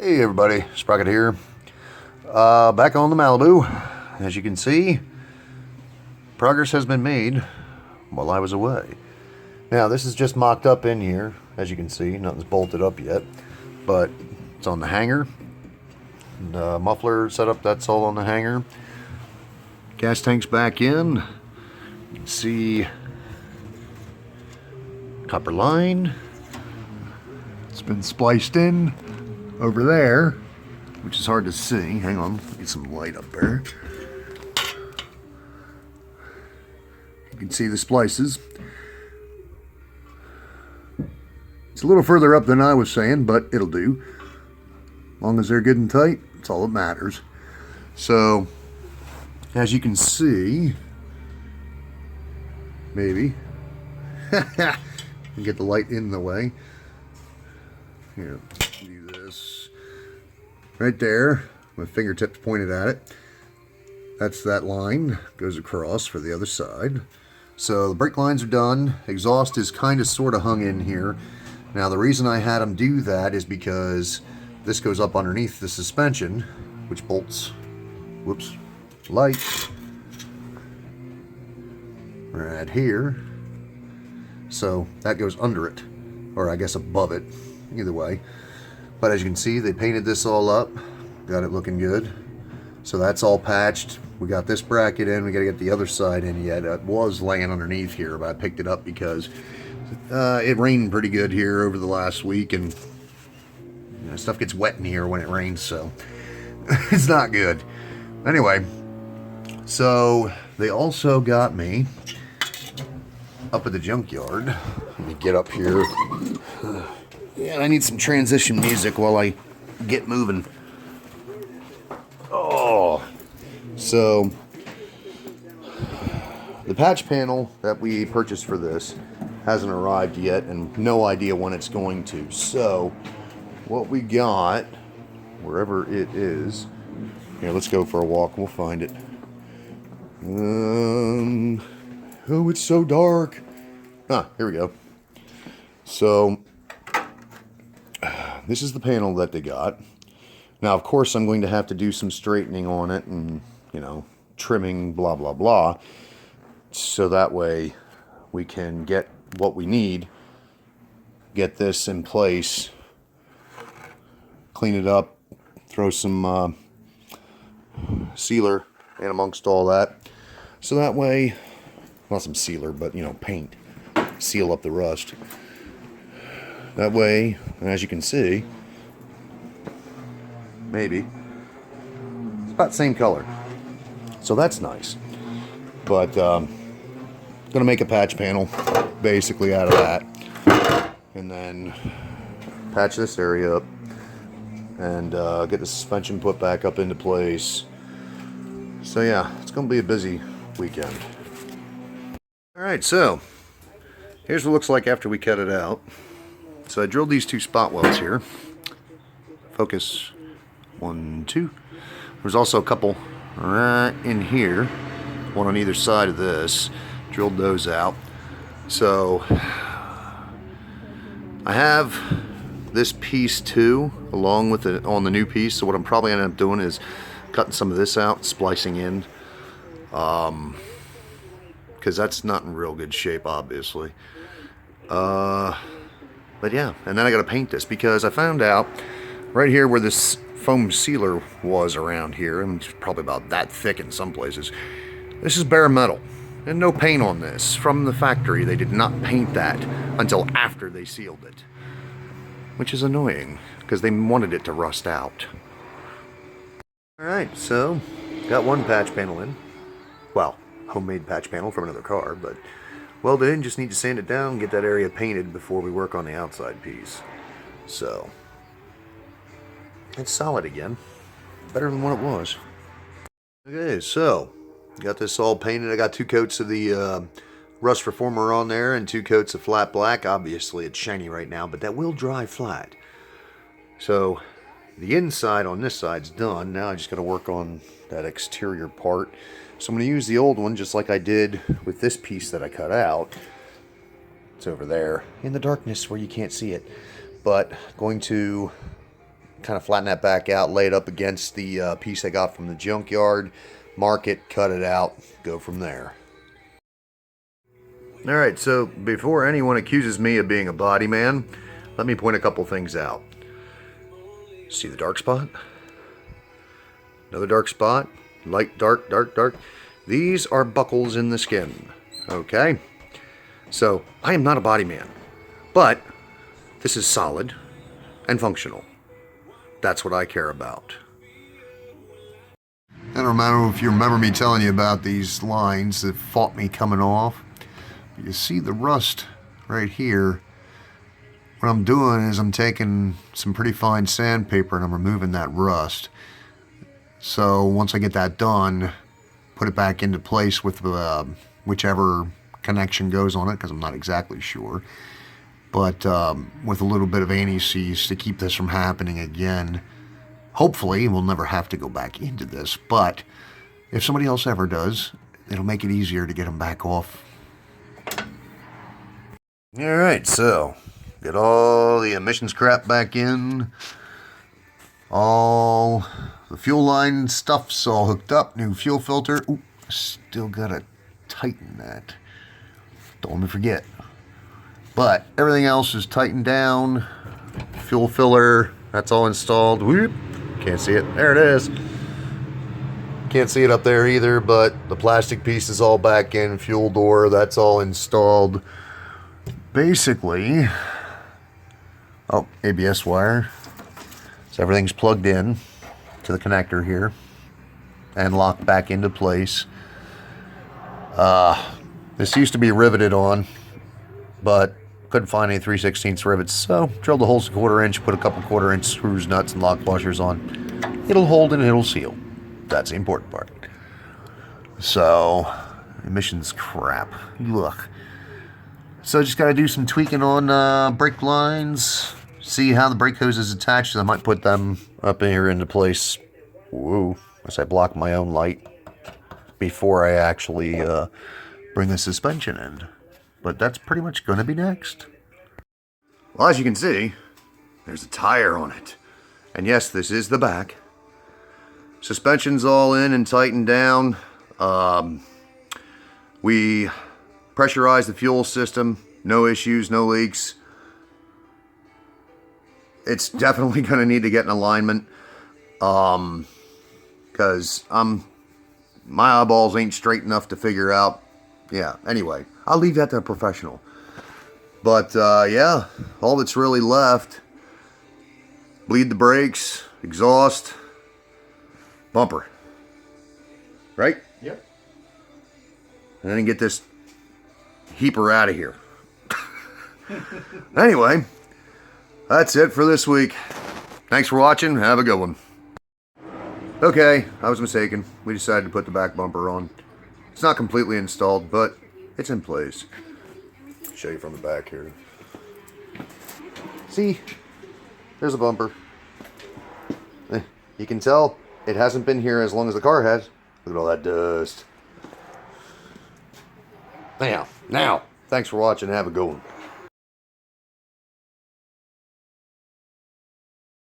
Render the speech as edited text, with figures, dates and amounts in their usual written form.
Hey everybody, Sprocket here. Back on the Malibu. As you can see, progress has been made while I was away. Now this is just mocked up in here. As you can see, nothing's bolted up yet, but it's on the hanger. The muffler setup, that's all on the hanger. Gas tank's back in. You can see copper line. It's been spliced in over there, which is hard to see. Hang on, get some light up there. You can see the splices. It's a little further up than I was saying, but it'll do. As long as they're good and tight, that's all that matters. So, as you can see, maybe, get the light in the way. Here, do this. Right there, my fingertips pointed at it. That's that line, goes across for the other side. So the brake lines are done. Exhaust is kind of sort of hung in here. Now the reason I had them do that is because this goes up underneath the suspension, which bolts, whoops, light right here. So that goes under it, or I guess above it, either way. But as you can see, they painted this all up, got it looking good. So that's all patched. We got this bracket in, we got to get the other side in yet. It was laying underneath here, but I picked it up because it rained pretty good here over the last week, and you know, stuff gets wet in here when it rains, so it's not good. Anyway, so they also got me up at the junkyard. Let me get up here. Yeah, I need some transition music while I get moving. Oh, so the patch panel that we purchased for this hasn't arrived yet, and no idea when it's going to. So what we got, wherever it is, here, let's go for a walk. We'll find it. Oh, it's so dark. Ah, here we go. So this is the panel that they got. Now, of course, I'm going to have to do some straightening on it and, you know, trimming, blah, blah, blah. So that way we can get what we need, get this in place, clean it up, throw some sealer in amongst all that. So that way, not some sealer, but, you know, paint, seal up the rust. That way, as you can see, maybe, it's about the same color. So that's nice. But, gonna make a patch panel, basically, out of that. And then patch this area up. And get the suspension put back up into place. So yeah, it's gonna be a busy weekend. Alright, so, here's what it looks like after we cut it out. So I drilled these two spot welds here. Focus, 1, 2. There's also a couple right in here, one on either side of this. Drilled those out. So I have this piece too, along with it on the new piece. So what I'm probably ending up doing is cutting some of this out, splicing in, because that's not in real good shape, obviously. But yeah, and then I got to paint this because I found out right here where this foam sealer was around here, and it's probably about that thick in some places. This is bare metal and no paint on this. From the factory, they did not paint that until after they sealed it, which is annoying because they wanted it to rust out. Alright, so got one patch panel in. Well, homemade patch panel from another car, but welded in. Just need to sand it down and get that area painted before we work on the outside piece. So it's solid again, better than what it was. Okay, so got this all painted. I got 2 coats of the rust reformer on there and 2 coats of flat black. Obviously it's shiny right now, but that will dry flat. So the inside on this side's done. Now I just got to work on that exterior part. So I'm going to use the old one just like I did with this piece that I cut out. It's over there in the darkness where you can't see it. But going to kind of flatten that back out, lay it up against the piece I got from the junkyard, mark it, cut it out, go from there. Alright, so before anyone accuses me of being a body man, let me point a couple things out. See the dark spot? Another dark spot. Light, dark, dark, dark. These are buckles in the skin. Okay? So, I am not a body man. But, this is solid and functional. That's what I care about. I don't remember if you remember me telling you about these lines that fought me coming off. You see the rust right here. What I'm doing is I'm taking some pretty fine sandpaper and I'm removing that rust. So once I get that done, put it back into place with whichever connection goes on it, because I'm not exactly sure. But with a little bit of anti-seize to keep this from happening again. Hopefully we'll never have to go back into this, but if somebody else ever does, it'll make it easier to get them back off. Alright, so get all the emissions crap back in. All the fuel line stuff's all hooked up. New fuel filter. Ooh, still gotta tighten that. Don't let me forget. But everything else is tightened down. Fuel filler, that's all installed. Whoop. Can't see it. There it is. Can't see it up there either, but the plastic piece is all back in. Fuel door, that's all installed. Basically, oh, ABS wire. So everything's plugged in to the connector here and locked back into place. This used to be riveted on, but couldn't find any 3/16 rivets, so drilled the holes a 1/4 inch, put a couple 1/4 inch screws, nuts, and lock washers on. It'll hold and it'll seal. That's the important part. So, emissions crap. Look. So just got to do some tweaking on brake lines. See how the brake hose is attached. I might put them up here into place. Whoa. As I block my own light before I actually bring the suspension in. But that's pretty much going to be next. Well, as you can see, there's a tire on it. And yes, this is the back. Suspension's all in and tightened down. We pressurized the fuel system. No issues, no leaks. It's definitely going to need to get in alignment. Because my eyeballs ain't straight enough to figure out. Yeah, anyway, I'll leave that to a professional. But, yeah, all that's really left, bleed the brakes, exhaust, bumper. Right? Yep. And then get this heaper out of here. Anyway, that's it for this week. Thanks for watching. Have a good one. Okay, I was mistaken. We decided to put the back bumper on. It's not completely installed, but it's in place. Show you from the back here. See? There's a bumper. You can tell it hasn't been here as long as the car has. Look at all that dust. Anyhow, now, thanks for watching. Have a good one.